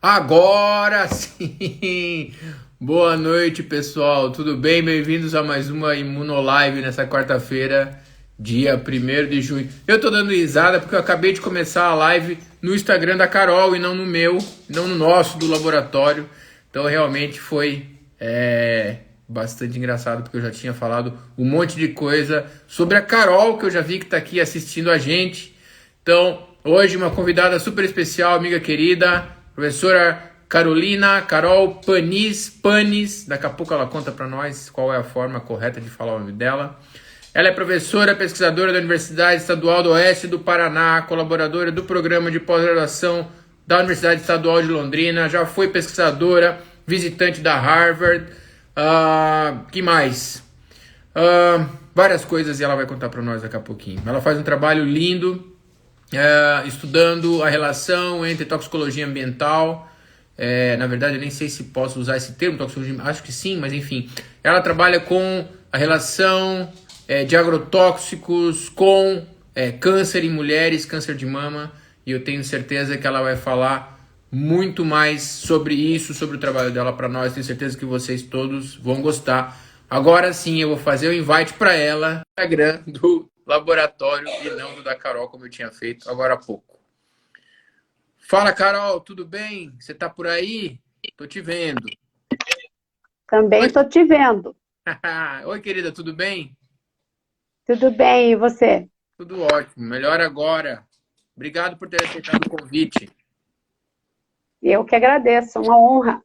Agora sim! Boa noite, pessoal. Tudo bem? Bem-vindos a mais uma Imunolive nessa quarta-feira, dia 1º de junho. Eu tô dando risada porque eu acabei de começar a live no Instagram da Carol e não no meu, não no nosso, do laboratório. Então, realmente foi bastante engraçado porque eu já tinha falado um monte de coisa sobre a Carol, que eu já vi que tá aqui assistindo a gente. Então, hoje uma convidada super especial, amiga querida, professora Carol Panis, daqui a pouco ela conta para nós qual é a forma correta de falar o nome dela. Ela é professora, pesquisadora da Universidade Estadual do Oeste do Paraná, colaboradora do programa de pós-graduação da Universidade Estadual de Londrina, já foi pesquisadora, visitante da Harvard, que mais? Várias coisas e ela vai contar para nós daqui a pouquinho. Ela faz um trabalho lindo, estudando a relação entre toxicologia ambiental. Na verdade, eu nem sei se posso usar esse termo, toxicologia, acho que sim, mas enfim. Ela trabalha com a relação de agrotóxicos com câncer em mulheres, câncer de mama, e eu tenho certeza que ela vai falar muito mais sobre isso, sobre o trabalho dela para nós. Tenho certeza que vocês todos vão gostar. Agora sim, eu vou fazer o invite para ela no Instagram do laboratório e não do da Carol, como eu tinha feito agora há pouco. Fala, Carol, tudo bem? Você tá por aí? Tô te vendo. Também estou te vendo. Oi, querida, tudo bem? Tudo bem, e você? Tudo ótimo, melhor agora. Obrigado por ter aceitado o convite. Eu que agradeço, uma honra.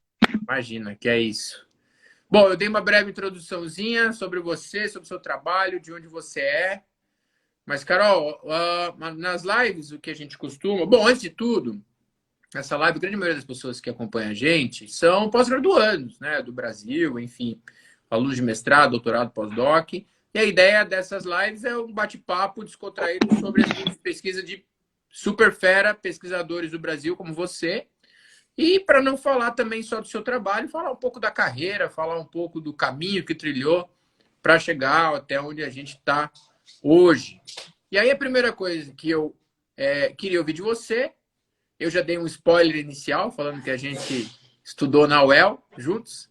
Imagina, que é isso. Bom, eu dei uma breve introduçãozinha sobre você, sobre o seu trabalho, de onde você é. Mas, Carol, nas lives, o que a gente costuma... Bom, antes de tudo, essa live, a grande maioria das pessoas que acompanham a gente são pós-graduandos, né, do Brasil, enfim, alunos de mestrado, doutorado, pós-doc. E a ideia dessas lives é um bate-papo descontraído sobre as linhas de pesquisa de super fera pesquisadores do Brasil, como você. E para não falar também só do seu trabalho, falar um pouco da carreira, falar um pouco do caminho que trilhou para chegar até onde a gente está hoje. E aí a primeira coisa que eu queria ouvir de você, eu já dei um spoiler inicial, falando que a gente estudou na UEL juntos,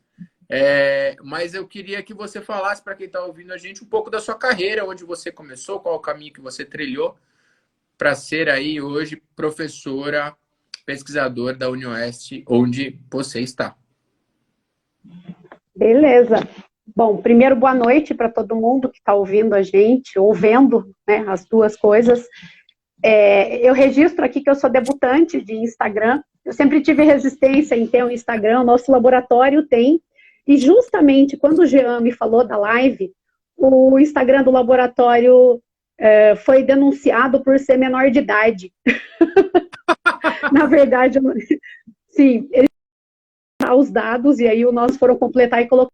mas eu queria que você falasse para quem está ouvindo a gente um pouco da sua carreira, onde você começou, qual o caminho que você trilhou para ser aí hoje professora, pesquisadora da UniOeste, onde você está. Beleza. Bom, primeiro, boa noite para todo mundo que está ouvindo a gente, ou vendo, né, as duas coisas. Eu registro aqui que eu sou debutante de Instagram. Eu sempre tive resistência em ter um Instagram, o nosso laboratório tem. E justamente quando o Jean me falou da live, o Instagram do laboratório foi denunciado por ser menor de idade. Na verdade, sim, eles os dados, e aí o nosso foram completar e colocaram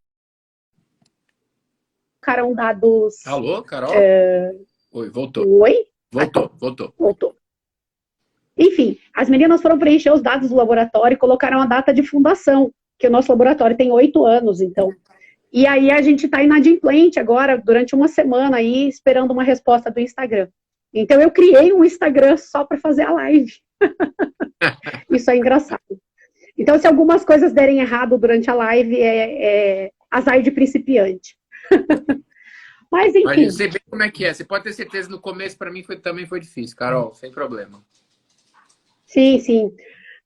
dados... Alô, Carol? Oi, voltou. Oi? Voltou. Enfim, as meninas foram preencher os dados do laboratório e colocaram a data de fundação, que o nosso laboratório tem 8 anos, então. E aí a gente está inadimplente agora, durante uma semana aí, esperando uma resposta do Instagram. Então eu criei um Instagram só para fazer a live. Isso é engraçado. Então, se algumas coisas derem errado durante a live, azar de principiante. Mas, enfim. Mas eu sei bem como é que é. Você pode ter certeza, no começo, para mim, também foi difícil, Carol, sem problema. Sim.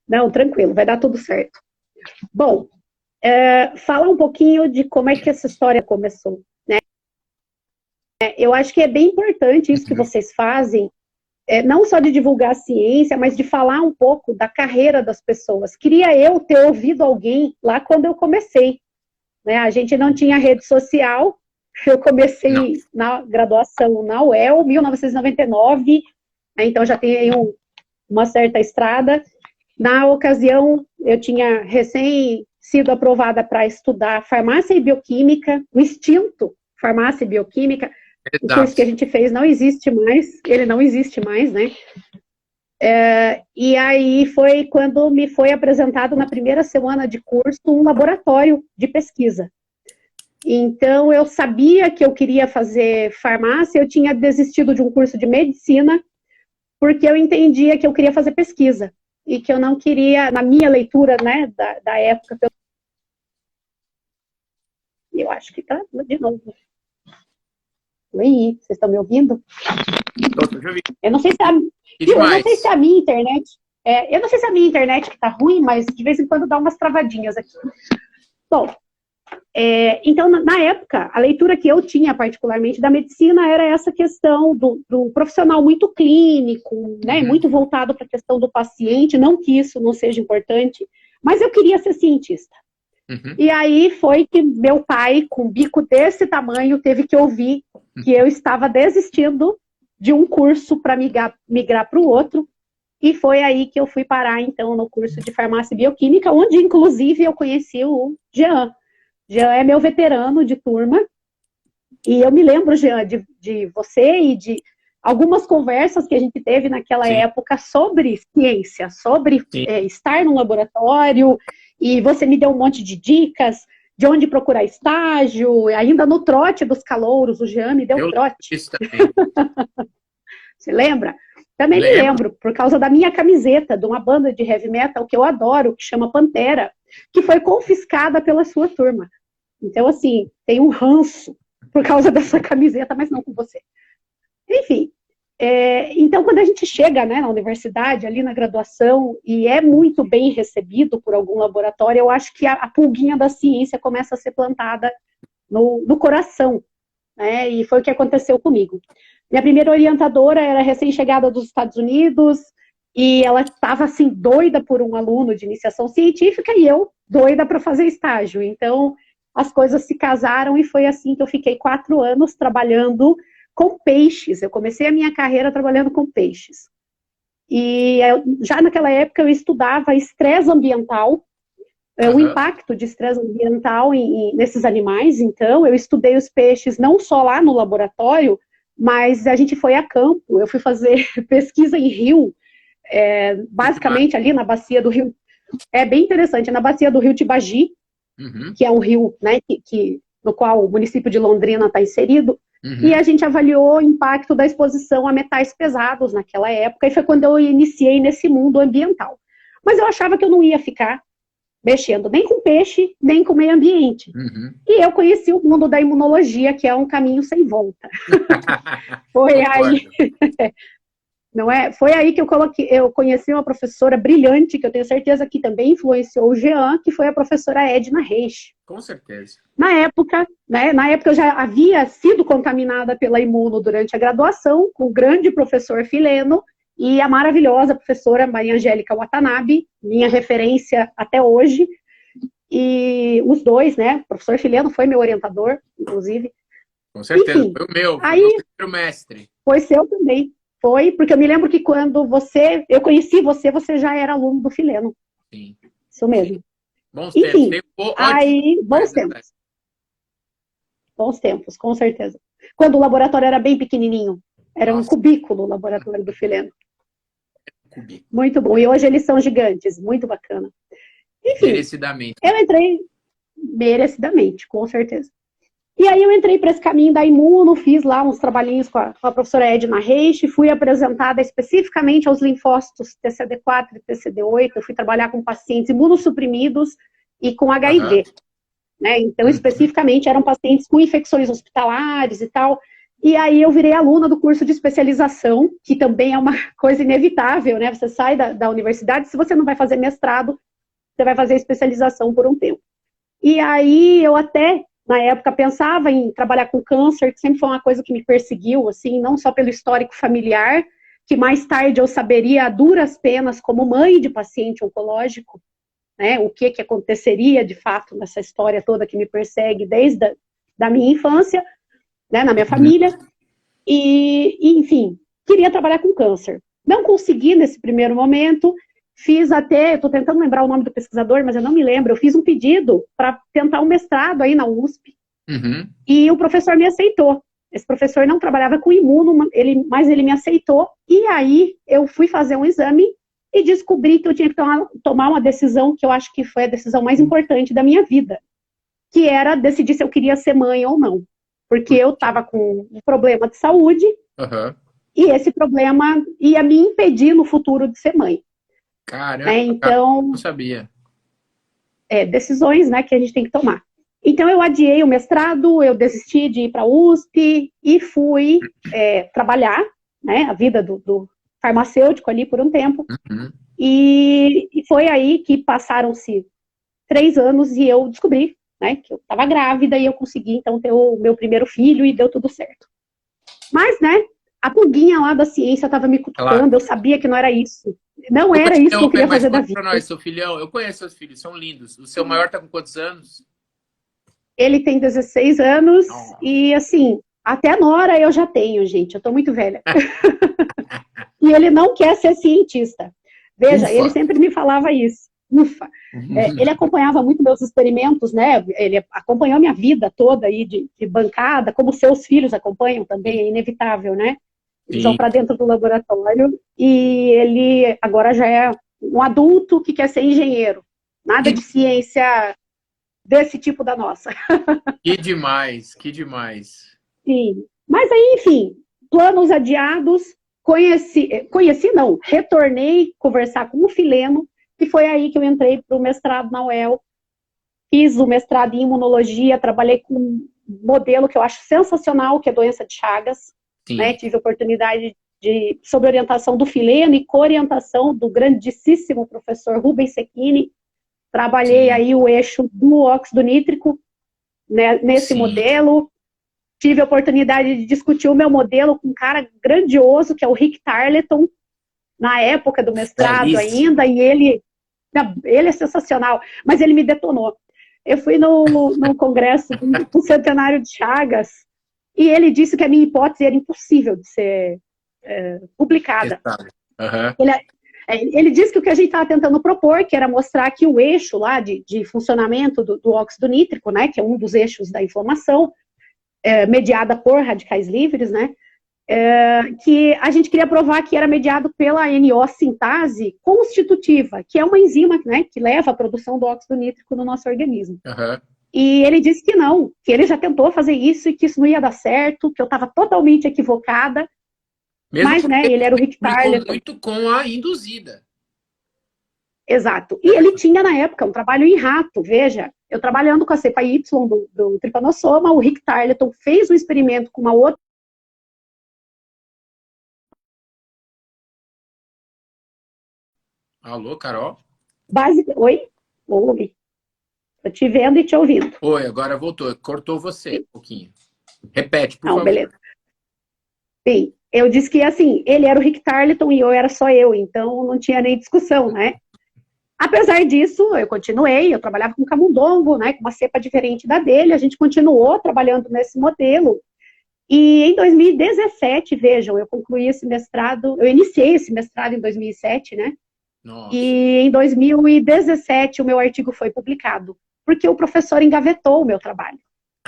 Não, tranquilo, vai dar tudo certo. Bom, fala um pouquinho de como é que essa história começou, né? Eu acho que é bem importante isso que vocês fazem, não só de divulgar a ciência, mas de falar um pouco da carreira das pessoas. Queria eu ter ouvido alguém lá quando eu comecei, né? A gente não tinha rede social, eu comecei na graduação na UEL, 1999, né? Então já tenho uma certa estrada. Na ocasião, eu tinha recém sido aprovada para estudar farmácia e bioquímica, o extinto farmácia e bioquímica. O curso que a gente fez não existe mais, ele não existe mais, né? E aí foi quando me foi apresentado na primeira semana de curso um laboratório de pesquisa. Então eu sabia que eu queria fazer farmácia, eu tinha desistido de um curso de medicina, porque eu entendia que eu queria fazer pesquisa. e que eu não queria, na minha leitura, né, da época, eu acho que tá de novo. Oi, vocês estão me ouvindo? Eu não sei se eu não sei se é a minha internet. Eu não sei se é a minha internet que está ruim, mas de vez em quando dá umas travadinhas aqui. Bom, então, na época, a leitura que eu tinha particularmente da medicina era essa questão do profissional muito clínico, né, muito voltado para a questão do paciente, não que isso não seja importante, mas eu queria ser cientista. E aí foi que meu pai, com um bico desse tamanho, teve que ouvir que eu estava desistindo de um curso para migrar para o outro, e foi aí que eu fui parar, então, no curso de farmácia e bioquímica, onde, inclusive, eu conheci o Jean. Jean é meu veterano de turma, e eu me lembro, Jean, de você e de algumas conversas que a gente teve naquela época sobre ciência, sobre estar no laboratório, e você me deu um monte de dicas de onde procurar estágio, ainda no trote dos calouros, o Jean me deu trote. Isso também. Você lembra? Também me lembro, por causa da minha camiseta, de uma banda de heavy metal que eu adoro, que chama Pantera, que foi confiscada pela sua turma. Então, assim, tem um ranço por causa dessa camiseta, mas não com você. Enfim, então, quando a gente chega, né, na universidade, ali na graduação, e é muito bem recebido por algum laboratório, eu acho que a pulguinha da ciência começa a ser plantada no coração, né, e foi o que aconteceu comigo. Minha primeira orientadora era recém-chegada dos Estados Unidos, e ela estava, assim, doida por um aluno de iniciação científica, e eu doida para fazer estágio. Então, as coisas se casaram, e foi assim que eu fiquei 4 anos trabalhando com peixes. Eu comecei a minha carreira trabalhando com peixes. E já naquela época eu estudava estresse ambiental, o impacto de estresse ambiental nesses animais. Então, eu estudei os peixes não só lá no laboratório, mas a gente foi a campo. Eu fui fazer pesquisa em rio, basicamente ali na bacia do rio. É bem interessante, na bacia do rio Tibagi, que é um rio, né, no qual o município de Londrina está inserido. E a gente avaliou o impacto da exposição a metais pesados naquela época, e foi quando eu iniciei nesse mundo ambiental. Mas eu achava que eu não ia ficar mexendo nem com peixe, nem com meio ambiente. E eu conheci o mundo da imunologia, que é um caminho sem volta. Foi aí... Não é? Foi aí que eu conheci uma professora brilhante, que eu tenho certeza que também influenciou o Jean, que foi a professora Edna Reich. Com certeza. Na época eu já havia sido contaminada pela imuno durante a graduação, com o grande professor Fileno e a maravilhosa professora Maria Angélica Watanabe, minha referência até hoje. E os dois, né? O professor Fileno foi meu orientador, inclusive. Com certeza, enfim, foi o meu primeiro mestre. Foi seu também. Foi, porque eu me lembro que quando eu conheci você, você já era aluno do Fileno. Sim. Isso mesmo. Bons Enfim, tempos. Bons tempos. Bons tempos, com certeza. Quando o laboratório era bem pequenininho. Era um cubículo o laboratório do Fileno. Muito bom. E hoje eles são gigantes. Muito bacana. Enfim, merecidamente. Eu entrei merecidamente, com certeza. E aí eu entrei para esse caminho da imuno, fiz lá uns trabalhinhos com a professora Edna Reich, fui apresentada especificamente aos linfócitos TCD4 e TCD8, eu fui trabalhar com pacientes imunossuprimidos e com HIV. Né? Então, especificamente, eram pacientes com infecções hospitalares e tal. E aí eu virei aluna do curso de especialização, que também é uma coisa inevitável, né? Você sai da universidade, se você não vai fazer mestrado, você vai fazer especialização por um tempo. E aí eu até... Na época, pensava em trabalhar com câncer, que sempre foi uma coisa que me perseguiu, assim, não só pelo histórico familiar, que mais tarde eu saberia a duras penas como mãe de paciente oncológico, né, o que aconteceria de fato nessa história toda que me persegue desde da minha infância, né, na minha família, enfim, queria trabalhar com câncer. Não consegui nesse primeiro momento. Fiz até, estou tentando lembrar o nome do pesquisador, mas eu não me lembro. Eu fiz um pedido para tentar um mestrado aí na USP. E o professor me aceitou. Esse professor não trabalhava com imuno, mas ele me aceitou. E aí eu fui fazer um exame e descobri que eu tinha que tomar uma decisão que eu acho que foi a decisão mais importante da minha vida, que era decidir se eu queria ser mãe ou não. Porque eu estava com um problema de saúde e esse problema ia me impedir no futuro de ser mãe. Caramba, né? Então, não sabia. decisões, né, que a gente tem que tomar. Então, eu adiei o mestrado, eu desisti de ir para a USP e fui trabalhar, né, a vida do farmacêutico ali por um tempo. Uhum. E foi aí que passaram-se 3 anos e eu descobri, né, que eu estava grávida e eu consegui, então, ter o meu primeiro filho e deu tudo certo. Mas, né, a pulguinha lá da ciência estava me Claro. cutucando, eu sabia que não era isso. Não Eu vou era te isso que eu interromper, queria mas fazer da conta pra vida. nós, seu filhão. Eu conheço seus filhos, são lindos. O seu maior tá com quantos anos? Ele tem 16 anos Oh. e, assim, até a Nora eu já tenho, gente. Eu tô muito velha. E ele não quer ser cientista. Veja, ele Ufa! sempre me falava isso. Ufa. Ele acompanhava muito meus experimentos, né? Ele acompanhou minha vida toda aí de bancada, como seus filhos acompanham também, Sim, é inevitável, né? Eles vão sim. para dentro do laboratório e ele agora já é um adulto que quer ser engenheiro. Nada de Que, ciência desse tipo da nossa. que demais, que demais. Sim. Mas aí, enfim, planos adiados, conheci não, retornei conversar com o Fileno, e foi aí que eu entrei para o mestrado na UEL, fiz o mestrado em imunologia, trabalhei com um modelo que eu acho sensacional, que é a doença de Chagas, né? Sim, Tive a oportunidade sob orientação do Fileno e co-orientação do grandíssimo professor Rubens Secchini, trabalhei sim, aí o eixo do óxido nítrico, né, nesse sim. modelo. Tive a oportunidade de discutir o meu modelo com um cara grandioso, que é o Rick Tarleton, na época do mestrado ainda, Belíssimo. e ele é sensacional, mas ele me detonou. Eu fui no congresso do centenário de Chagas, e ele disse que a minha hipótese era impossível de ser publicada. Testado. Aham. Ele, ele disse que o que a gente estava tentando propor, que era mostrar que o eixo lá de funcionamento do óxido nítrico, né, que é um dos eixos da inflamação, mediada por radicais livres, né, que a gente queria provar que era mediado pela NO-sintase constitutiva, que é uma enzima, né, que leva à produção do óxido nítrico no nosso organismo. Aham. E ele disse que não, que ele já tentou fazer isso e que isso não ia dar certo, que eu estava totalmente equivocada, Mesmo mas, né, porque ele era o Rick comunicou Tarleton. muito com a induzida. Exato. E ele tinha, na época, um trabalho em rato, veja, eu trabalhando com a cepa Y do tripanossoma, o Rick Tarleton fez um experimento com uma outra. Alô, Carol? Oi? Oi. Tô te vendo e te ouvindo. Oi, agora voltou. Cortou você um pouquinho. Repete, por Não, favor. beleza. Sim, eu disse que, assim, ele era o Rick Tarleton e eu era só eu, então não tinha nem discussão, né? Apesar disso, eu continuei, eu trabalhava com camundongo, né, com uma cepa diferente da dele, a gente continuou trabalhando nesse modelo. E em 2017, vejam, eu concluí esse mestrado, eu iniciei esse mestrado em 2007, né? Nossa. E em 2017 o meu artigo foi publicado, porque o professor engavetou o meu trabalho.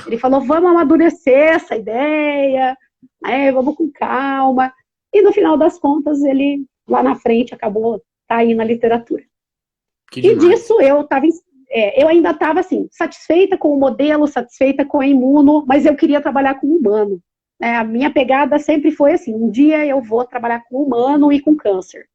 Ele falou, vamos amadurecer essa ideia, né, vamos com calma. E no final das contas, ele, lá na frente, acabou tá aí na literatura. Que E demais. disso eu ainda estava assim, satisfeita com o modelo, satisfeita com a imuno, mas eu queria trabalhar com o humano. A minha pegada sempre foi assim, um dia eu vou trabalhar com humano e com câncer.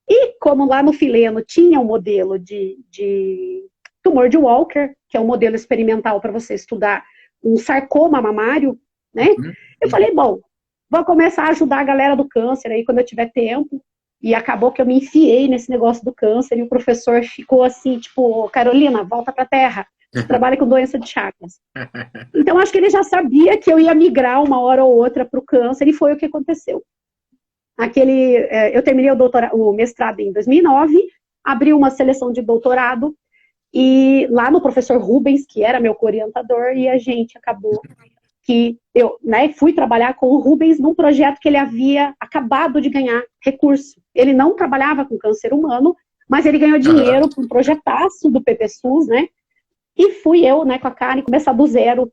E como lá no Fileno tinha um modelo de tumor de Walker, que é um modelo experimental para você estudar um sarcoma mamário, né? Uhum. Eu falei, bom, vou começar a ajudar a galera do câncer aí quando eu tiver tempo. E acabou que eu me enfiei nesse negócio do câncer e o professor ficou assim, tipo, Carolina, volta para a Terra. Você trabalha com doença de Chagas. Então, acho que ele já sabia que eu ia migrar uma hora ou outra para o câncer e foi o que aconteceu. Eu terminei o mestrado em 2009, abri uma seleção de doutorado e lá no professor Rubens, que era meu orientador, e a gente acabou que eu, né, fui trabalhar com o Rubens num projeto que ele havia acabado de ganhar recurso. Ele não trabalhava com câncer humano, mas ele ganhou Aham. dinheiro para um projetaço do PPSUS, né? E fui eu, né, com a Karen, começar do zero,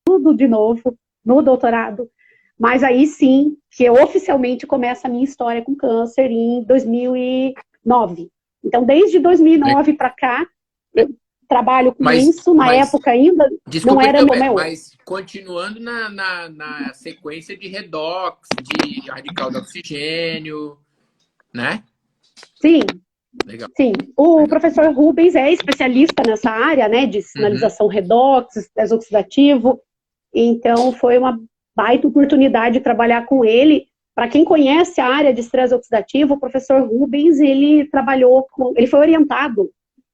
tudo de novo, no doutorado. Mas aí sim, que eu oficialmente começo a minha história com câncer em 2009. Então, desde 2009 para cá, eu trabalho com isso. Na Mas época ainda não desculpa era interromper, meu. mas continuando na sequência de redox, de radical de oxigênio, né? Sim, Legal. Sim, o professor Rubens é especialista nessa área, né, de sinalização redox, estresse oxidativo, então foi uma baita oportunidade de trabalhar com ele. Para quem conhece a área de estresse oxidativo, o professor Rubens, ele foi orientado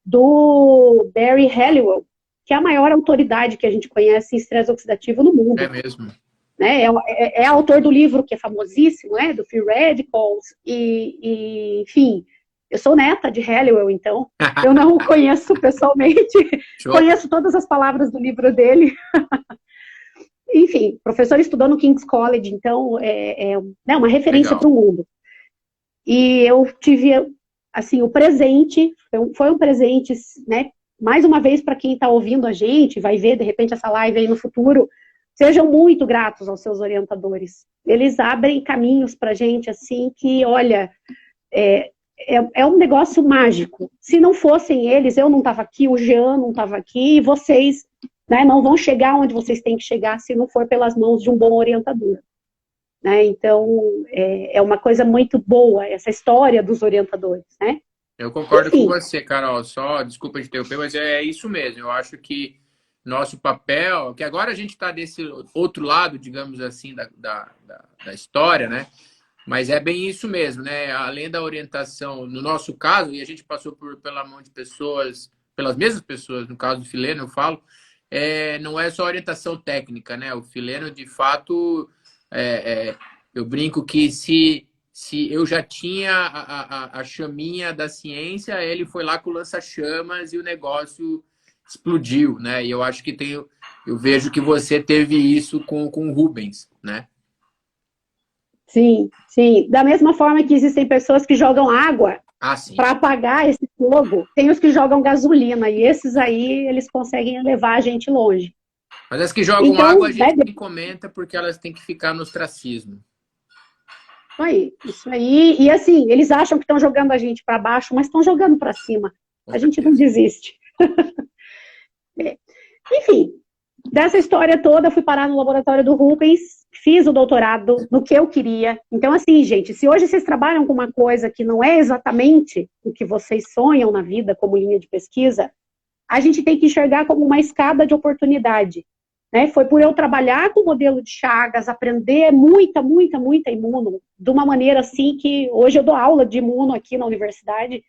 do Barry Halliwell, que é a maior autoridade que a gente conhece em estresse oxidativo no mundo. É mesmo. Né? É autor do livro que é famosíssimo, né, do Free Radicals, enfim, eu sou neta de Halliwell, então eu não o conheço pessoalmente, conheço todas as palavras do livro dele. Enfim, professor estudou no King's College, então né, uma referência para o mundo. E eu tive, assim, o presente, foi um presente, né, mais uma vez para quem está ouvindo a gente, vai ver de repente essa live aí no futuro, sejam muito gratos aos seus orientadores. Eles abrem caminhos para a gente, assim, que, olha, é um negócio mágico. Se não fossem eles, eu não estava aqui, o Jean não estava aqui, e vocês, né, não vão chegar onde vocês têm que chegar se não for pelas mãos de um bom orientador. Né? Então, é uma coisa muito boa, essa história dos orientadores, né? Eu concordo com você, Carol. Só, desculpa te interromper, mas é isso mesmo. Eu acho que nosso papel, que agora a gente está desse outro lado, digamos assim, da história, né? Mas é bem isso mesmo, né? Além da orientação, no nosso caso, e a gente passou pela mão de pessoas, pelas mesmas pessoas, no caso do Fileno, eu falo, não é só orientação técnica, né? O Fileno, de fato, eu brinco que se eu já tinha a chaminha da ciência, ele foi lá com o lança-chamas e o negócio explodiu, né? E eu acho que eu vejo que você teve isso com o Rubens, né? Sim, sim. Da mesma forma que existem pessoas que jogam água para apagar esse fogo, tem os que jogam gasolina, e esses aí, eles conseguem levar a gente longe. Mas as que jogam água, a gente nem comenta, porque elas têm que ficar no ostracismo. Isso aí. E assim, eles acham que estão jogando a gente para baixo, mas estão jogando para cima. A gente não desiste. Enfim, dessa história toda, eu fui parar no laboratório do Rubens, fiz o doutorado no que eu queria. Então, assim, gente, se hoje vocês trabalham com uma coisa que não é exatamente o que vocês sonham na vida como linha de pesquisa, a gente tem que enxergar como uma escada de oportunidade. Né? Foi por eu trabalhar com o modelo de Chagas, aprender muita imuno, de uma maneira assim que hoje eu dou aula de imuno aqui na universidade,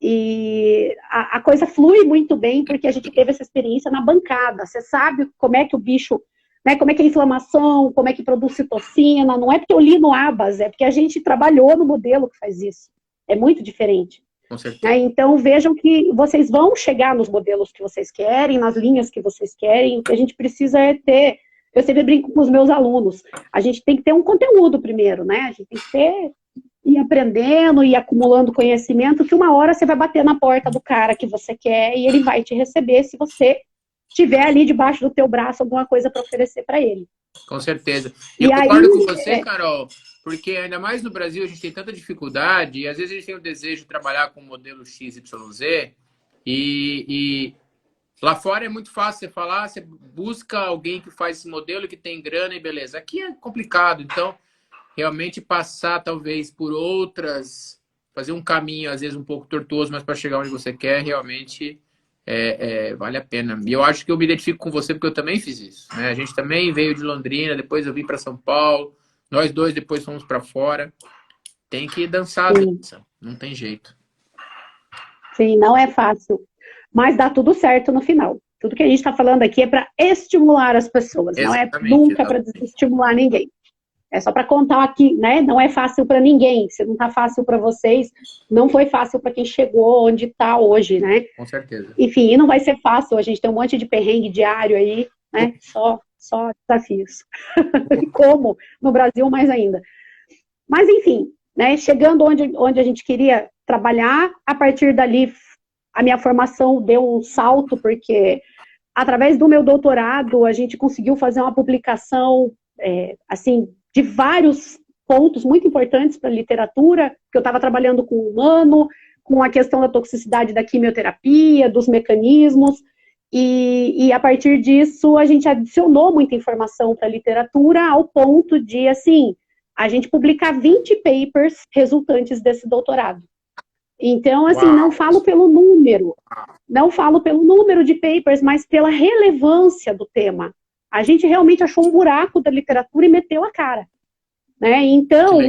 e a coisa flui muito bem porque a gente teve essa experiência na bancada. Você sabe como é que o bicho, né, como é que é a inflamação, como é que produz citocina, não é porque eu li no Abas, é porque a gente trabalhou no modelo que faz isso. É muito diferente. Com certeza. Né? Então vejam que vocês vão chegar nos modelos que vocês querem, nas linhas que vocês querem. O que a gente precisa é ter, eu sempre brinco com os meus alunos, a gente tem que ter um conteúdo primeiro, né? A gente tem que ir aprendendo e acumulando conhecimento, que uma hora você vai bater na porta do cara que você quer e ele vai te receber se você tiver ali debaixo do teu braço alguma coisa para oferecer para ele. Com certeza. E eu concordo com você, Carol, porque ainda mais no Brasil a gente tem tanta dificuldade e às vezes a gente tem o desejo de trabalhar com o modelo XYZ e lá fora é muito fácil você falar, você busca alguém que faz esse modelo, que tem grana e beleza. Aqui é complicado, então realmente passar talvez por outras, fazer um caminho às vezes um pouco tortuoso, mas para chegar onde você quer, realmente vale a pena. E eu acho que eu me identifico com você porque eu também fiz isso, né? A gente também veio de Londrina, depois eu vim para São Paulo, nós dois depois fomos para fora. Tem que dançar a dança, não tem jeito. Sim, não é fácil, mas dá tudo certo no final. Tudo que a gente está falando aqui é para estimular as pessoas, exatamente, não é nunca para desestimular ninguém. É só para contar aqui, né? Não é fácil para ninguém. Se não está fácil para vocês, não foi fácil para quem chegou onde está hoje, né? Com certeza. Enfim, e não vai ser fácil. A gente tem um monte de perrengue diário aí, né? Só desafios. E como no Brasil mais ainda. Mas enfim, né? Chegando onde a gente queria trabalhar, a partir dali a minha formação deu um salto, porque através do meu doutorado a gente conseguiu fazer uma publicação, assim, de vários pontos muito importantes para a literatura, que eu estava trabalhando com o humano, com a questão da toxicidade da quimioterapia, dos mecanismos, e a partir disso a gente adicionou muita informação para a literatura, ao ponto de, assim, a gente publicar 20 papers resultantes desse doutorado. Então, assim, Uau. não falo pelo número de papers, mas pela relevância do tema. A gente realmente achou um buraco da literatura e meteu a cara. Né? Então,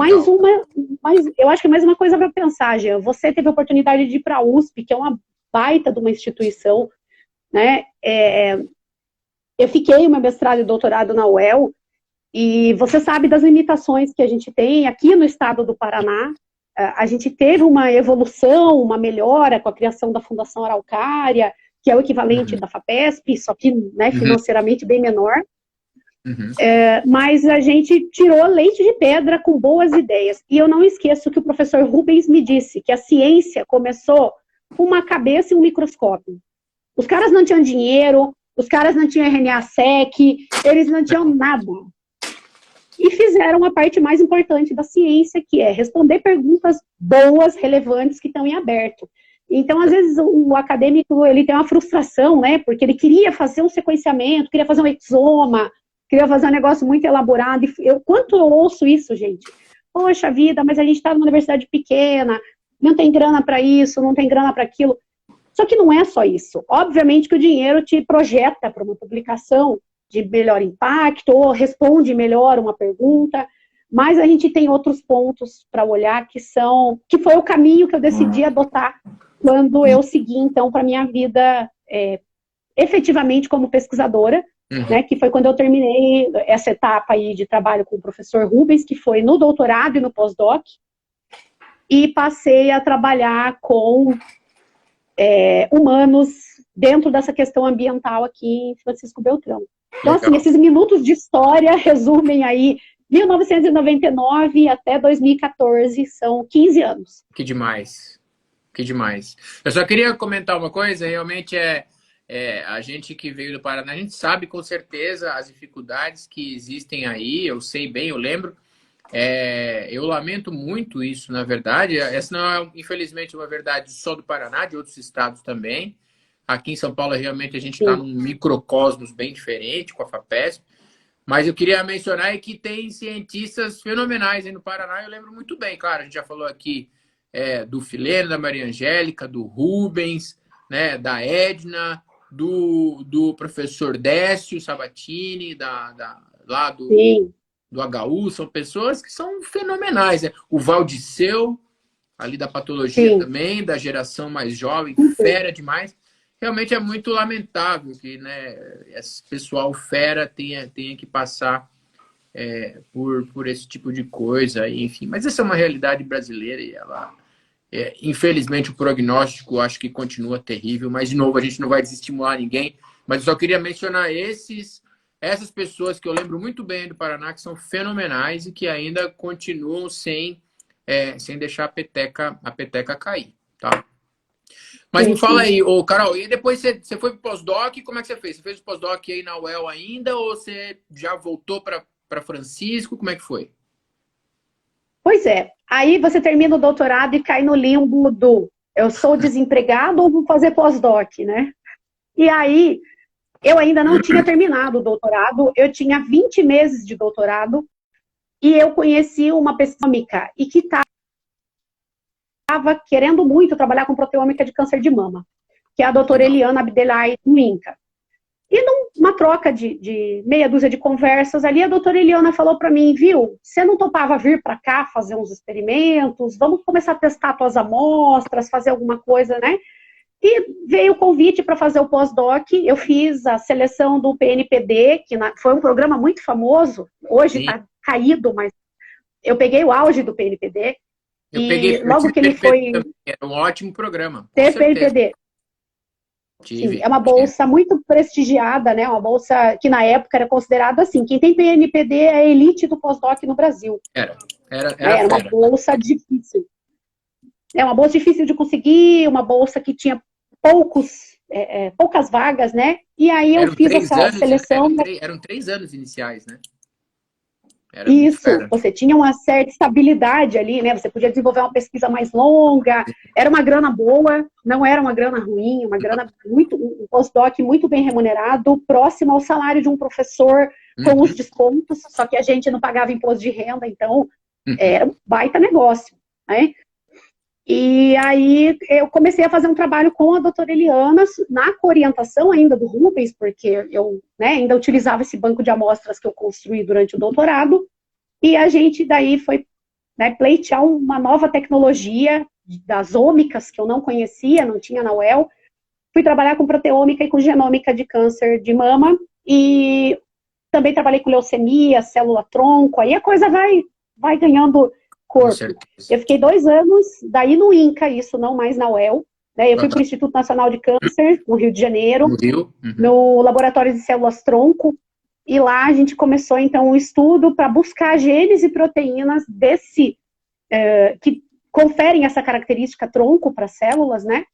eu acho que mais uma coisa para pensar, Jean. Você teve a oportunidade de ir para a USP, que é uma baita de uma instituição, né? Eu fiquei o meu mestrado e doutorado na UEL, e você sabe das limitações que a gente tem aqui no estado do Paraná. A gente teve uma evolução, uma melhora com a criação da Fundação Araucária, que é o equivalente da FAPESP, só que, né, financeiramente bem menor. Mas a gente tirou leite de pedra com boas ideias. E eu não esqueço que o professor Rubens me disse que a ciência começou com uma cabeça e um microscópio. Os caras não tinham dinheiro, os caras não tinham RNA-seq, eles não tinham nada. E fizeram a parte mais importante da ciência, que é responder perguntas boas, relevantes, que estão em aberto. Então, às vezes, o acadêmico ele tem uma frustração, né? Porque ele queria fazer um sequenciamento, queria fazer um exoma, queria fazer um negócio muito elaborado. Quanto eu ouço isso, gente? Poxa vida, mas a gente está numa universidade pequena, não tem grana para isso, não tem grana para aquilo. Só que não é só isso. Obviamente que o dinheiro te projeta para uma publicação de melhor impacto, ou responde melhor uma pergunta, mas a gente tem outros pontos para olhar que foi o caminho que eu decidi adotar quando eu segui, então, para a minha vida efetivamente como pesquisadora, né, que foi quando eu terminei essa etapa aí de trabalho com o professor Rubens, que foi no doutorado e no pós-doc, e passei a trabalhar com humanos dentro dessa questão ambiental aqui em Francisco Beltrão. Então, assim, esses minutos de história resumem aí 1999 até 2014, são 15 anos. Que demais, que demais. Eu só queria comentar uma coisa, realmente a gente que veio do Paraná, a gente sabe com certeza as dificuldades que existem aí, eu sei bem, eu lembro. Eu lamento muito isso, na verdade. Essa não é, infelizmente, uma verdade só do Paraná, de outros estados também. Aqui em São Paulo, realmente, a gente está num microcosmos bem diferente com a FAPESP. Mas eu queria mencionar que tem cientistas fenomenais aí no Paraná. Eu lembro muito bem, claro, a gente já falou aqui do Fileno, da Maria Angélica, do Rubens, né, da Edna, do professor Décio Sabatini, lá do HU. São pessoas que são fenomenais. O Valdiceu, ali da patologia também, da geração mais jovem, fera demais. Realmente é muito lamentável que, né, esse pessoal fera tenha que passar por esse tipo de coisa, enfim. Mas essa é uma realidade brasileira e ela, infelizmente, o prognóstico acho que continua terrível. Mas, de novo, a gente não vai desestimular ninguém. Mas eu só queria mencionar essas pessoas que eu lembro muito bem do Paraná, que são fenomenais e que ainda continuam sem deixar a peteca cair, tá? Mas me fala aí, Carol, e depois você foi pro pós-doc, como é que você fez? Você fez o pós-doc aí na UEL ainda ou você já voltou para Francisco? Como é que foi? Pois é, aí você termina o doutorado e cai no limbo do eu sou desempregado ou vou fazer pós-doc, né? E aí, eu ainda não tinha terminado o doutorado, eu tinha 20 meses de doutorado e eu conheci uma pesquisadora e que estava querendo muito trabalhar com proteômica de câncer de mama, que é a doutora Eliana Abdelai no INCA. E numa troca de meia dúzia de conversas ali, a doutora Eliana falou para mim, viu, você não topava vir para cá fazer uns experimentos, vamos começar a testar tuas amostras, fazer alguma coisa, né? E veio o convite para fazer o pós-doc, eu fiz a seleção do PNPD, que foi um programa muito famoso, hoje está caído, mas eu peguei o auge do PNPD, logo que ele foi... Era um ótimo programa. Ter PNPD. Sim, é uma bolsa muito prestigiada, né? Uma bolsa que na época era considerada assim, quem tem PNPD é a elite do pós-doc no Brasil. Era uma bolsa difícil. É uma bolsa difícil de conseguir, uma bolsa que tinha poucas vagas, né? E aí eu fiz essa seleção. Eram 3 anos iniciais, né? Isso, você tinha uma certa estabilidade ali, né? Você podia desenvolver uma pesquisa mais longa, era uma grana boa, não era uma grana ruim, uma grana um pós-doc muito bem remunerado, próximo ao salário de um professor, com os descontos, só que a gente não pagava imposto de renda, então era um baita negócio, né? E aí eu comecei a fazer um trabalho com a doutora Eliana, na orientação ainda do Rubens, porque eu, né, ainda utilizava esse banco de amostras que eu construí durante o doutorado, e a gente daí foi, né, pleitear uma nova tecnologia das ômicas, que eu não conhecia, não tinha na UEL. Fui trabalhar com proteômica e com genômica de câncer de mama, e também trabalhei com leucemia, célula-tronco, aí a coisa vai ganhando corpo. Eu fiquei 2 anos, daí no INCA, isso não mais na UEL, né? Eu fui para o Instituto Nacional de Câncer, no Rio de Janeiro, no Laboratório de Células-Tronco, e lá a gente começou, então, um estudo para buscar genes e proteínas que conferem essa característica tronco para células, né?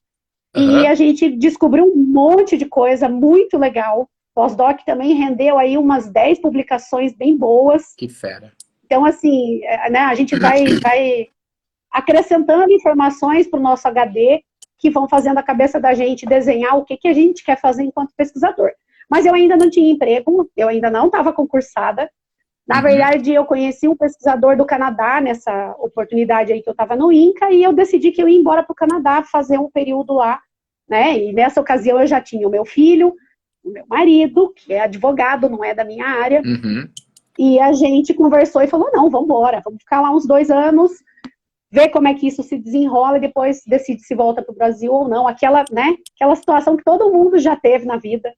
E a gente descobriu um monte de coisa muito legal. Pós-doc também rendeu aí umas 10 publicações bem boas. Que fera. Então, assim, né, a gente vai acrescentando informações para o nosso HD que vão fazendo a cabeça da gente desenhar o que a gente quer fazer enquanto pesquisador. Mas eu ainda não tinha emprego, eu ainda não estava concursada. Na verdade, eu conheci um pesquisador do Canadá nessa oportunidade aí que eu estava no INCA, e eu decidi que eu ia embora para o Canadá fazer um período lá, né? E nessa ocasião eu já tinha o meu filho, o meu marido, que é advogado, não é da minha área, e a gente conversou e falou, não, vamos embora, vamos ficar lá uns 2 anos, ver como é que isso se desenrola e depois decide se volta para o Brasil ou não. Aquela situação que todo mundo já teve na vida,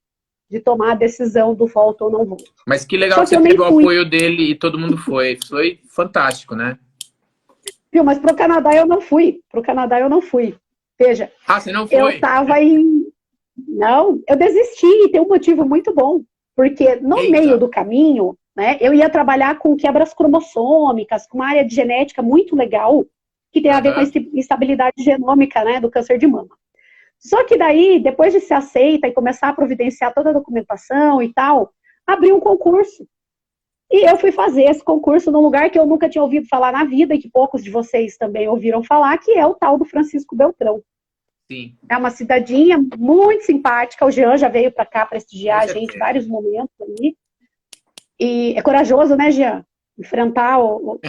de tomar a decisão do volto ou não volto. Mas que legal que você teve o apoio dele e todo mundo foi. Foi fantástico, né? Viu, mas pro Canadá eu não fui. Veja. Ah, você não foi? Eu tava Não, eu desisti, e tem um motivo muito bom. Porque no meio do caminho, né, eu ia trabalhar com quebras cromossômicas, com uma área de genética muito legal, que tem a ver com a instabilidade genômica, né, do câncer de mama. Só que daí, depois de ser aceita e começar a providenciar toda a documentação e tal, abriu um concurso. E eu fui fazer esse concurso num lugar que eu nunca tinha ouvido falar na vida, e que poucos de vocês também ouviram falar, que é o tal do Francisco Beltrão. Sim. É uma cidadinha muito simpática, o Jean já veio para cá prestigiar a gente em vários momentos ali. E é corajoso, né, Jean? Enfrentar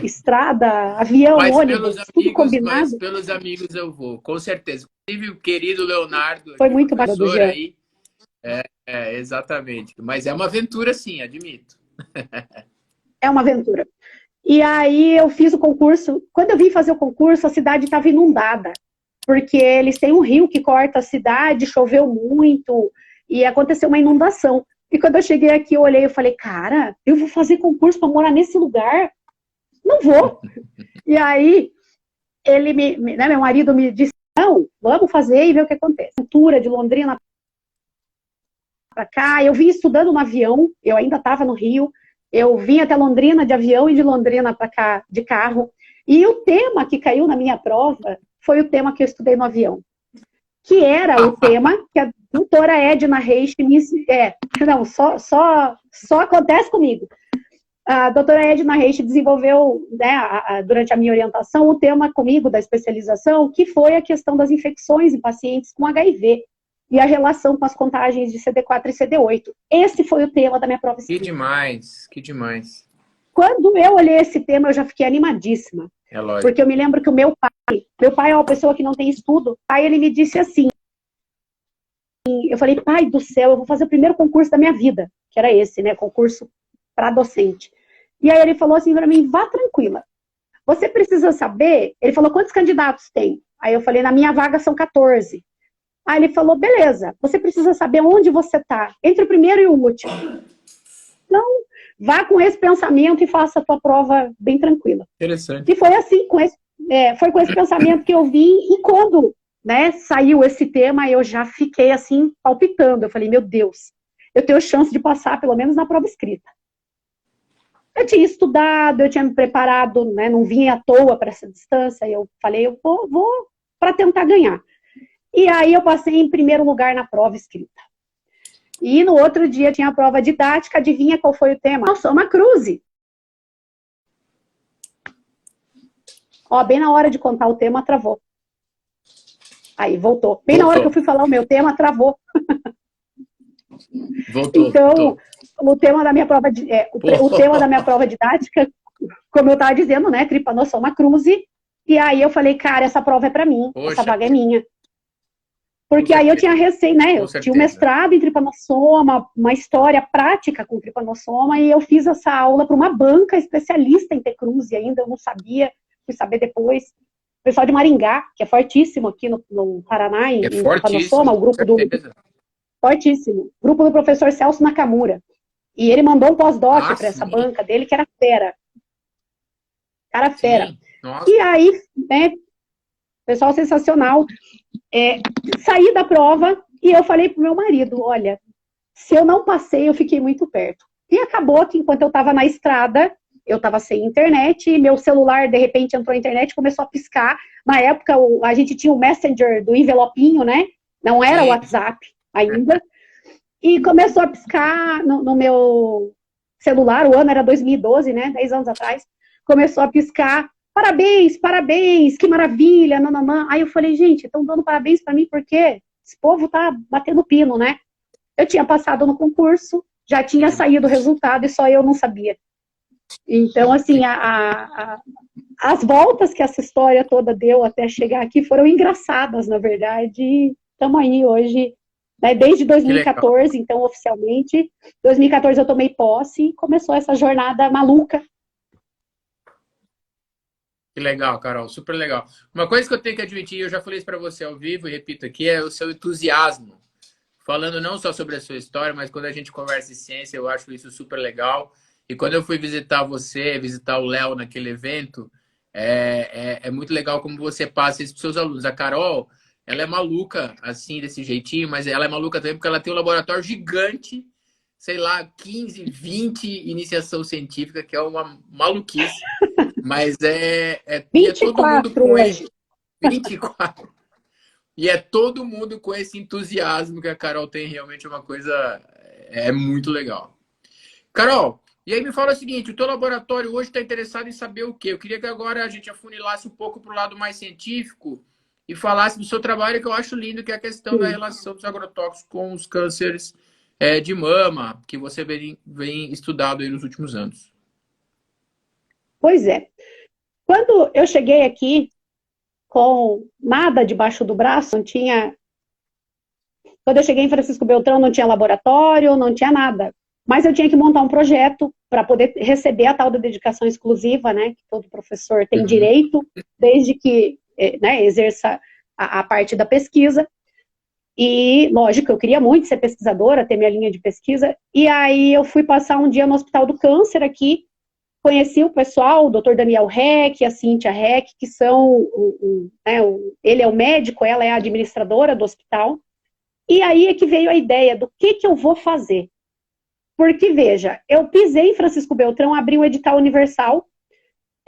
estrada, avião, ônibus, tudo combinado. Mas pelos amigos eu vou, com certeza. Inclusive o querido Leonardo. Foi muito bacana, Jean. Aí. Exatamente. Mas é uma aventura, sim, admito. É uma aventura. E aí eu fiz o concurso. Quando eu vim fazer o concurso, a cidade estava inundada. Porque eles têm um rio que corta a cidade, choveu muito, e aconteceu uma inundação. E quando eu cheguei aqui, eu olhei e falei, cara, eu vou fazer concurso para morar nesse lugar? Não vou. E aí, meu marido me disse, não, vamos fazer e ver o que acontece. Cultura de Londrina para cá, eu vim estudando no avião, eu ainda estava no Rio, eu vim até Londrina de avião e de Londrina para cá de carro. E o tema que caiu na minha prova foi o tema que eu estudei no avião. Que era o tema que a doutora Edna Reich não, só acontece comigo. A doutora Edna Reich desenvolveu, né, durante a minha orientação, o tema comigo da especialização, que foi a questão das infecções em pacientes com HIV e a relação com as contagens de CD4 e CD8. Esse foi o tema da minha prova escrita. Que demais. Quando eu olhei esse tema, eu já fiquei animadíssima. É lógico. Porque eu me lembro que o meu pai é uma pessoa que não tem estudo. Aí ele me disse assim, eu falei, pai do céu, eu vou fazer o primeiro concurso da minha vida, que era esse, né, concurso para docente. E aí ele falou assim para mim, vá tranquila. Você precisa saber, ele falou, quantos candidatos tem? Aí eu falei, na minha vaga são 14. Aí ele falou, beleza, você precisa saber onde você está, entre o primeiro e o último. Então, vá com esse pensamento e faça a tua prova bem tranquila. Interessante. E foi assim, foi com esse pensamento que eu vim, e quando, né, saiu esse tema, eu já fiquei assim, palpitando. Eu falei, meu Deus, eu tenho chance de passar, pelo menos na prova escrita. Eu tinha estudado, eu tinha me preparado, né, não vinha à toa para essa distância, eu falei, eu vou para tentar ganhar. E aí eu passei em primeiro lugar na prova escrita. E no outro dia tinha a prova didática, adivinha qual foi o tema? Soma Cruzi. Ó, bem na hora de contar o tema, travou. Aí, voltou. Bem na hora que eu fui falar o meu tema, travou. Voltou. Então, o tema da minha prova, o tema da minha prova didática, como eu estava dizendo, né, Trypanosoma cruzi, E aí eu falei, cara, essa prova é para mim, essa Poxa, vaga é minha. com Porque aí eu certeza, tinha recém, né? com Eu tinha um certeza. mestrado em tripanossoma, uma história prática com tripanossoma, e eu fiz essa aula para uma banca especialista em T-Cruz, e ainda eu não sabia, fui saber depois. O pessoal de Maringá, que é fortíssimo aqui no Paraná, É em tripanossoma, fortíssimo, o com grupo do. certeza. Fortíssimo. Grupo do professor Celso Nakamura. E ele mandou um pós-doc Ah, para essa sim, banca dele, que era fera. Cara fera. sim. Nossa, E aí, né, pessoal sensacional. Saí da prova e eu falei pro meu marido, olha, se eu não passei, eu fiquei muito perto. E acabou que enquanto eu estava na estrada, eu estava sem internet, e meu celular, de repente, entrou na internet, começou a piscar. Na época, a gente tinha o Messenger do envelopinho, né? Não era o sim. WhatsApp ainda. E começou a piscar no meu celular, o ano era 2012, né? 10 anos atrás. Começou a piscar, parabéns, parabéns, que maravilha, nananã. Aí eu falei, gente, estão dando parabéns para mim por quê? Esse povo tá batendo pino, né? Eu tinha passado no concurso, já Que tinha saído o demais. resultado e só eu não sabia. Então, assim, Que- as voltas que essa história toda deu até chegar aqui foram engraçadas, na verdade. E estamos aí hoje, né, desde Que legal. 2014, então, oficialmente. 2014 eu tomei posse e começou essa jornada maluca. Que legal, Carol, super legal. Uma coisa que eu tenho que admitir, eu já falei isso para você ao vivo e repito aqui, é o seu entusiasmo. Falando não só sobre a sua história, mas quando a gente conversa de ciência, eu acho isso super legal. E quando eu fui visitar você, visitar o Léo naquele evento, é muito legal como você passa isso para os seus alunos. A Carol, ela é maluca, assim, desse jeitinho, mas ela é maluca também porque ela tem um laboratório gigante, sei lá, 15, 20 iniciação científica, que é uma maluquice. Mas e é todo mundo 24 com hoje. 24. E é todo mundo com esse entusiasmo que a Carol tem, realmente é uma coisa muito legal. Carol, e aí me fala o seguinte, o teu laboratório hoje está interessado em saber o quê? Eu queria que agora a gente afunilasse um pouco para o lado mais científico e falasse do seu trabalho, que eu acho lindo, que é a questão da Sim. relação dos agrotóxicos com os cânceres de mama, que você vem estudado aí nos últimos anos. Pois é. Quando eu cheguei aqui com nada debaixo do braço, não tinha. Quando eu cheguei em Francisco Beltrão, não tinha laboratório, não tinha nada. Mas eu tinha que montar um projeto para poder receber a tal da dedicação exclusiva, né? Que todo professor tem Uhum. direito, desde que né, exerça a parte da pesquisa. E, lógico, eu queria muito ser pesquisadora, ter minha linha de pesquisa. E aí eu fui passar um dia no Hospital do Câncer aqui, conheci o pessoal, o Dr. Daniel Reck, a Cíntia Reck, que são, ele é o médico, ela é a administradora do hospital. E aí é que veio a ideia do que eu vou fazer. Porque, veja, eu pisei em Francisco Beltrão, abri um edital universal,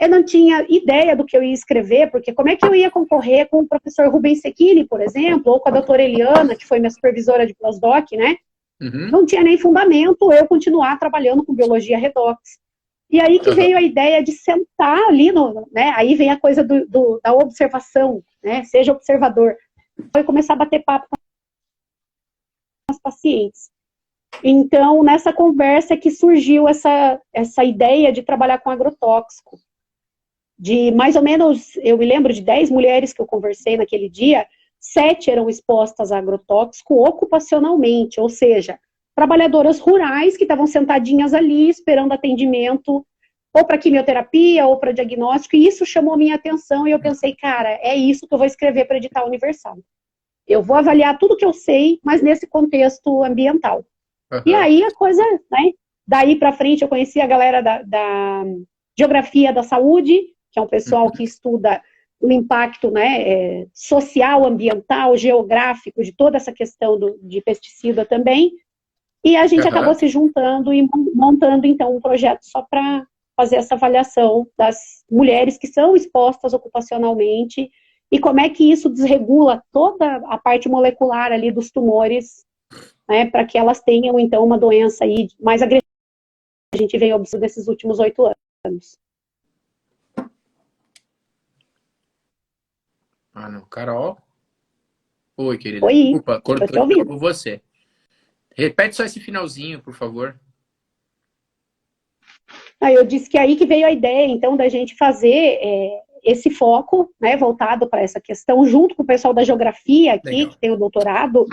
eu não tinha ideia do que eu ia escrever, porque como é que eu ia concorrer com o professor Rubens Secchini, por exemplo, ou com a doutora Eliana, que foi minha supervisora de pós-doc, né? Uhum. Não tinha nem fundamento eu continuar trabalhando com biologia redox. E aí que Uhum. veio a ideia de sentar ali, né? Aí vem a coisa da observação, né? Seja observador. Foi começar a bater papo com os pacientes. Então, nessa conversa que surgiu essa ideia de trabalhar com agrotóxico. De mais ou menos, eu me lembro de 10 mulheres que eu conversei naquele dia, 7 eram expostas a agrotóxico ocupacionalmente, ou seja, trabalhadoras rurais que estavam sentadinhas ali esperando atendimento ou para quimioterapia ou para diagnóstico, e isso chamou minha atenção e eu pensei, cara, é isso que eu vou escrever para edital universal. Eu vou avaliar tudo que eu sei, mas nesse contexto ambiental. E Uhum. aí a coisa, né? Daí para frente eu conheci a galera da Geografia da Saúde, que é um pessoal que estuda o impacto, né, social, ambiental, geográfico de toda essa questão de pesticida também. E a gente acabou Uhum. se juntando e montando então um projeto só para fazer essa avaliação das mulheres que são expostas ocupacionalmente e como é que isso desregula toda a parte molecular ali dos tumores, né, para que elas tenham, então, uma doença aí mais agressiva. A gente vem observando nesses últimos 8 anos. Ah, não. Carol? Oi, querida. Oi, Desculpa, tô cortou te de ouvindo. novo você. Repete só esse finalzinho, por favor. Aí eu disse que aí que veio a ideia, então, da gente fazer esse foco, né, voltado para essa questão, junto com o pessoal da geografia aqui, Legal. que tem o doutorado,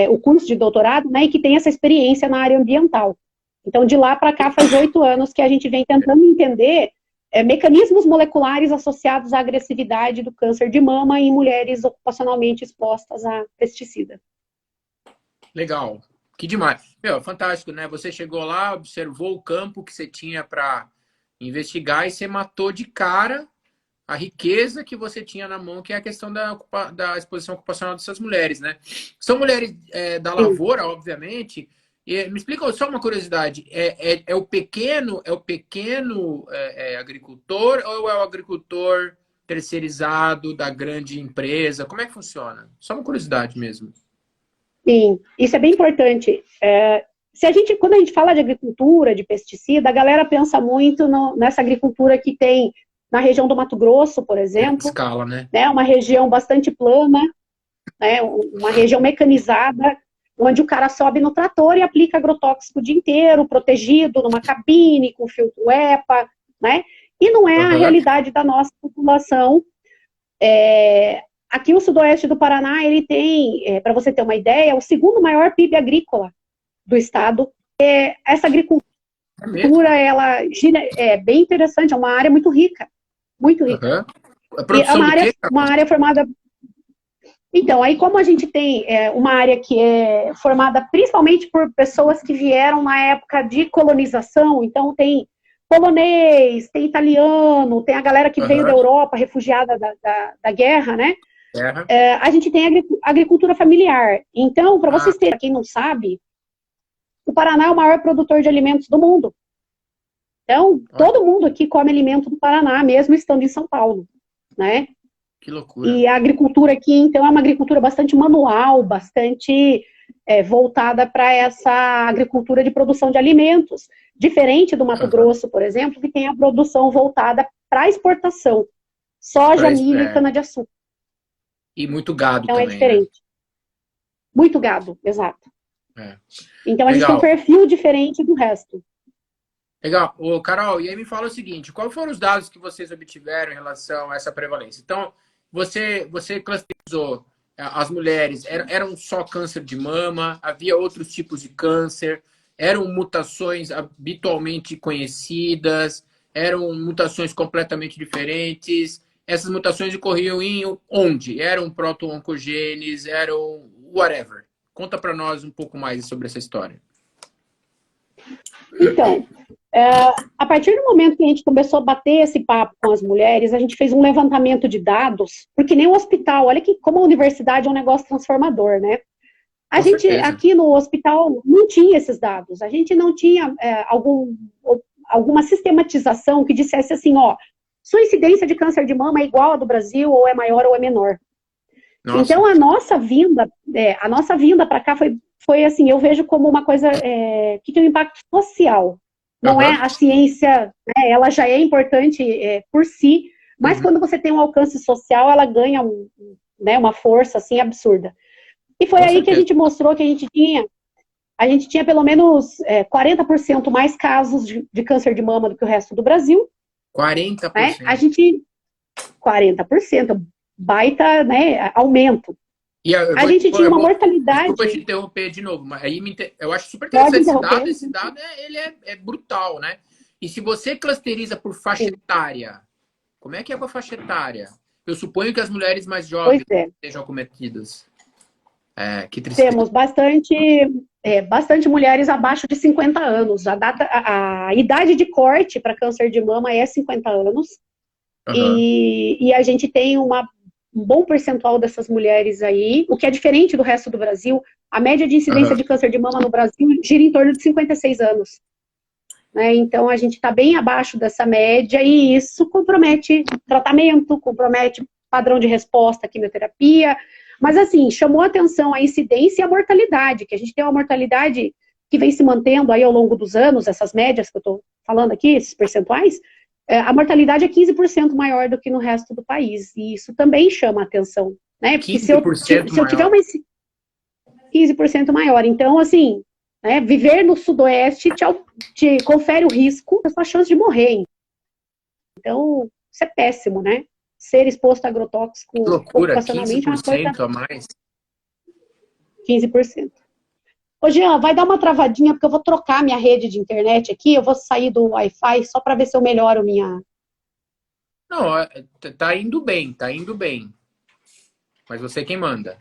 o curso de doutorado, né, e que tem essa experiência na área ambiental. Então, de lá para cá, faz 8 anos que a gente vem tentando entender mecanismos moleculares associados à agressividade do câncer de mama em mulheres ocupacionalmente expostas a pesticida. Legal. Que demais. Meu, fantástico, né? Você chegou lá, observou o campo que você tinha para investigar e você matou de cara a riqueza que você tinha na mão, que é a questão da exposição ocupacional dessas mulheres, né? São mulheres da lavoura, obviamente. E, me explica só uma curiosidade: é o pequeno agricultor ou é o agricultor terceirizado da grande empresa? Como é que funciona? Só uma curiosidade mesmo. Sim, isso é bem importante. Quando a gente fala de agricultura, de pesticida, a galera pensa muito nessa agricultura que tem na região do Mato Grosso, por exemplo, Escala, né? Uma região bastante plana, né, uma região mecanizada, onde o cara sobe no trator e aplica agrotóxico o dia inteiro, protegido, numa cabine, com filtro EPA, né? E não é a realidade da nossa população. Aqui o sudoeste do Paraná, ele tem, para você ter uma ideia, o segundo maior PIB agrícola do estado. Essa agricultura, ela é bem interessante, é uma área muito rica, muito rica. A produção uma área formada... Então, aí como a gente tem uma área que é formada principalmente por pessoas que vieram na época de colonização, então tem polonês, tem italiano, tem a galera que veio da Europa, refugiada da guerra, né? A gente tem agricultura familiar. Então, para vocês terem, quem não sabe, o Paraná é o maior produtor de alimentos do mundo. Então, todo mundo aqui come alimento do Paraná, mesmo estando em São Paulo, né? Que loucura. E a agricultura aqui, então, é uma agricultura bastante manual, bastante voltada para essa agricultura de produção de alimentos, diferente do Mato Grosso, por exemplo, que tem a produção voltada para exportação, soja, milho e cana-de-açúcar. E muito gado então, também. Então é diferente. Né? Muito gado, exato. Então a gente tem um perfil diferente do resto. Legal. Ô, Carol, e aí me fala o seguinte, quais foram os dados que vocês obtiveram em relação a essa prevalência? Então, você classificou as mulheres, eram só câncer de mama, havia outros tipos de câncer, eram mutações habitualmente conhecidas, eram mutações completamente diferentes. Essas mutações ocorriam em onde? Eram proto-oncogenes, eram whatever. Conta para nós um pouco mais sobre essa história. Então, a partir do momento que a gente começou a bater esse papo com as mulheres, a gente fez um levantamento de dados, porque nem o hospital, olha que como a universidade é um negócio transformador, né? A gente, aqui no hospital, não tinha esses dados, a gente não tinha alguma sistematização que dissesse assim, ó, sua incidência de câncer de mama é igual à do Brasil, ou é maior ou é menor. Nossa. Então, a nossa vinda para cá foi assim, eu vejo como uma coisa que tem um impacto social. Não é a ciência, né, ela já é importante por si, mas quando você tem um alcance social, ela ganha uma força assim absurda. E foi aí que a gente mostrou que a gente tinha pelo menos 40% mais casos de câncer de mama do que o resto do Brasil. 40%? Né? 40%, baita, né, aumento. A gente tinha uma mortalidade... Desculpa te interromper de novo, mas aí eu acho super interessante esse dado ele é brutal, né? E se você clusteriza por faixa etária, como é que é com a faixa etária? Eu suponho que as mulheres mais jovens sejam acometidas. Que tristeza. Temos bastante mulheres abaixo de 50 anos. A idade de corte para câncer de mama é 50 anos. E a gente tem um bom percentual dessas mulheres aí, o que é diferente do resto do Brasil. A média de incidência de câncer de mama no Brasil gira em torno de 56 anos. Né? Então, a gente está bem abaixo dessa média e isso compromete tratamento, compromete padrão de resposta, quimioterapia. Mas, assim, chamou a atenção a incidência e a mortalidade, que a gente tem uma mortalidade que vem se mantendo aí ao longo dos anos, essas médias que eu estou falando aqui, esses percentuais, a mortalidade é 15% maior do que no resto do país. E isso também chama a atenção, né? Porque se eu tiver uma 15% maior, então, assim, né, viver no sudoeste te confere o risco da sua chance de morrer. Então, isso é péssimo, né? ser exposto a Que agrotóxico loucura, ocupacionalmente é uma coisa 15% a mais. 15%. Ô, Jean, vai dar uma travadinha, porque eu vou trocar minha rede de internet aqui, eu vou sair do Wi-Fi só para ver se eu melhoro minha. Não, tá indo bem, tá indo bem. Mas você quem manda.